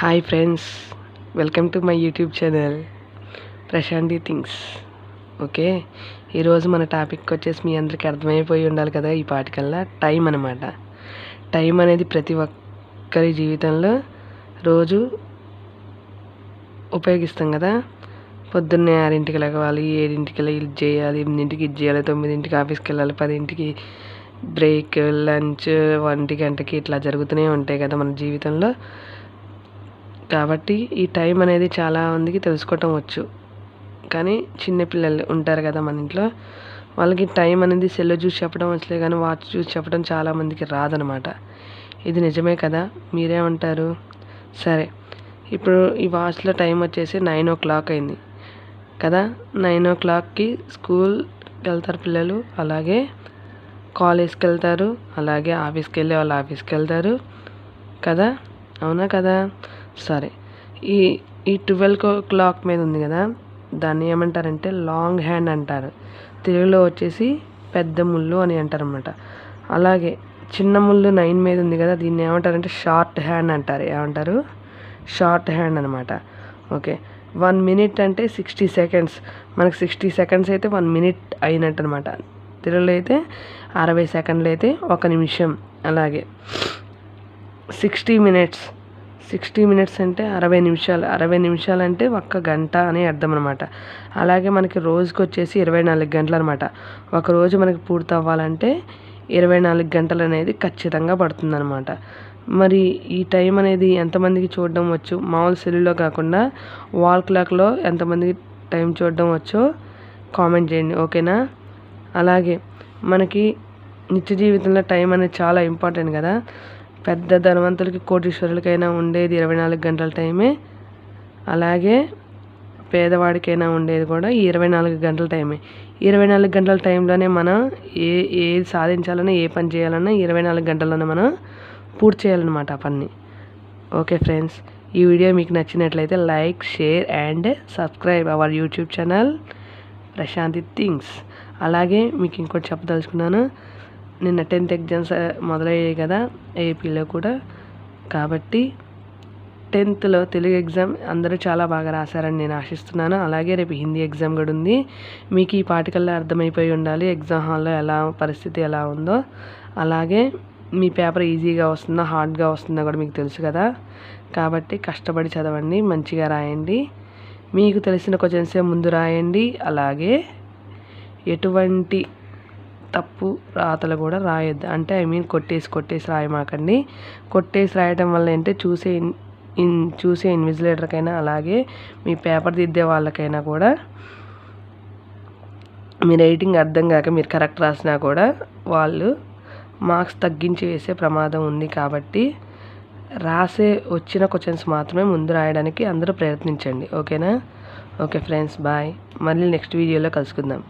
Hi friends, welcome to my YouTube channel Prashanti things. Okay, ఈరోజు మన topic వచ్చేసి మీ అందరికీ అర్థమైపోయి ఉండాలి కదా ఈ పాటికల్లా. టైం అనమాట. టైం అనేది ప్రతి ఒక్కరి జీవితంలో రోజు ఉపయోగిస్తాం కదా. పొద్దున్నే 6ంటికి లెగవాలి, 7ంటికి ఇది చేయాలి, 8ంటికి ఇది చేయాలి, 9ంటికి ఆఫీస్కి వెళ్ళాలి, 10ంటికి బ్రేక్, లంచ్, 1 గంటకి ఇట్లా జరుగుతూనే ఉంటాయి కదా మన జీవితంలో. కాబట్టి ఈ టైం అనేది చాలా మందికి తెలుసుకోవటం వచ్చు, కానీ చిన్నపిల్లలు ఉంటారు కదా మన ఇంట్లో, వాళ్ళకి టైం అనేది సెల్ చూసి చెప్పడం వచ్చలే, కానీ వాచ్ చూసి చెప్పడం చాలామందికి రాదనమాట. ఇది నిజమే కదా, మీరేమంటారు? సరే, ఇప్పుడు ఈ వాచ్లో టైం వచ్చేసి 9 అయింది కదా. 9 స్కూల్కి వెళ్తారు పిల్లలు, అలాగే కాలేజ్కి వెళ్తారు, అలాగే ఆఫీస్కి వెళ్ళే వాళ్ళు ఆఫీస్కి వెళ్తారు కదా, అవునా కదా. సరే, ఈ ఈ 12 మీద ఉంది కదా, దాన్ని ఏమంటారంటే లాంగ్ హ్యాండ్ అంటారు. తెలుగులో వచ్చేసి పెద్ద ముళ్ళు అని అంటారు అన్నమాట. అలాగే చిన్న ముళ్ళు 9 మీద ఉంది కదా, దీన్ని ఏమంటారంటే షార్ట్ హ్యాండ్ అంటారు. ఏమంటారు? షార్ట్ హ్యాండ్ అనమాట. ఓకే, 1 మినిట్ అంటే 60 సెకండ్స్. మనకు 60 సెకండ్స్ అయితే 1 మినిట్ అయినట్టు అనమాట. తెలుగులో అయితే 60 సెకండ్లు అయితే 1 నిమిషం. అలాగే 60 మినిట్స్ అంటే 60 నిమిషాలు. 60 నిమిషాలు అంటే 1 గంట అని అర్థం అనమాట. అలాగే మనకి రోజుకి వచ్చేసి 24 గంటలు అనమాట. ఒక రోజు మనకి పూర్తి అవ్వాలంటే 24 గంటలు అనేది ఖచ్చితంగా పడుతుందన్నమాట. మరి ఈ టైం అనేది ఎంతమందికి చూడడం వచ్చు? మామూలు సెల్లులో కాకుండా వాల్ క్లాక్లో ఎంతమందికి టైం చూడడం వచ్చో కామెంట్ చేయండి, ఓకేనా. అలాగే మనకి నిత్య జీవితంలో టైం అనేది చాలా ఇంపార్టెంట్ కదా. పెద్ద ధనవంతులకి, కోటీశ్వరులకైనా ఉండేది 24 గంటల టైమే. అలాగే పేదవాడికైనా ఉండేది కూడా ఈ 24 గంటల టైమే. 24 గంటల టైంలోనే మనం ఏది సాధించాలన్నా, ఏ పని చేయాలన్నా 24 గంటల్లోనే మనం పూర్తి చేయాలన్నమాట ఆ పని. ఓకే ఫ్రెండ్స్, ఈ వీడియో మీకు నచ్చినట్లయితే like, share and subscribe our YouTube channel Prashanti things. అలాగే మీకు ఇంకోటి చెప్పదలుచుకున్నాను, నిన్న 10th ఎగ్జామ్స్ మొదలయ్యాయి కదా ఏపీలో కూడా. కాబట్టి 10th తెలుగు ఎగ్జామ్ అందరూ చాలా బాగా రాశారని నేను ఆశిస్తున్నాను. అలాగే రేపు హిందీ ఎగ్జామ్ కూడా ఉంది. మీకు ఈ పాటికల్లా అర్థమైపోయి ఉండాలి ఎగ్జామ్ హాల్లో పరిస్థితి ఎలా ఉందో. అలాగే మీ పేపర్ ఈజీగా వస్తుందా, హార్డ్గా వస్తుందా కూడా మీకు తెలుసు కదా. కాబట్టి కష్టపడి చదవండి, మంచిగా రాయండి. మీకు తెలిసిన క్వశ్చన్సే ముందు రాయండి. అలాగే ఎటువంటి తప్పు రాతలు కూడా రాయొద్దు. అంటే కొట్టేసి రాయమాకండి. కొట్టేసి రాయటం వల్ల ఏంటంటే చూసే ఇన్విజిలేటర్కైనా, అలాగే మీ పేపర్ దిద్దే వాళ్ళకైనా కూడా మీ రైటింగ్ అర్థం కాక మీరు కరెక్ట్ రాసినా కూడా వాళ్ళు మార్క్స్ తగ్గించి వేసే ప్రమాదం ఉంది. కాబట్టి వచ్చిన క్వశ్చన్స్ మాత్రమే ముందు రాయడానికి అందరూ ప్రయత్నించండి, ఓకేనా. Okay friends, bye. మళ్ళీ నెక్స్ట్ వీడియోలో కలుసుకుందాం.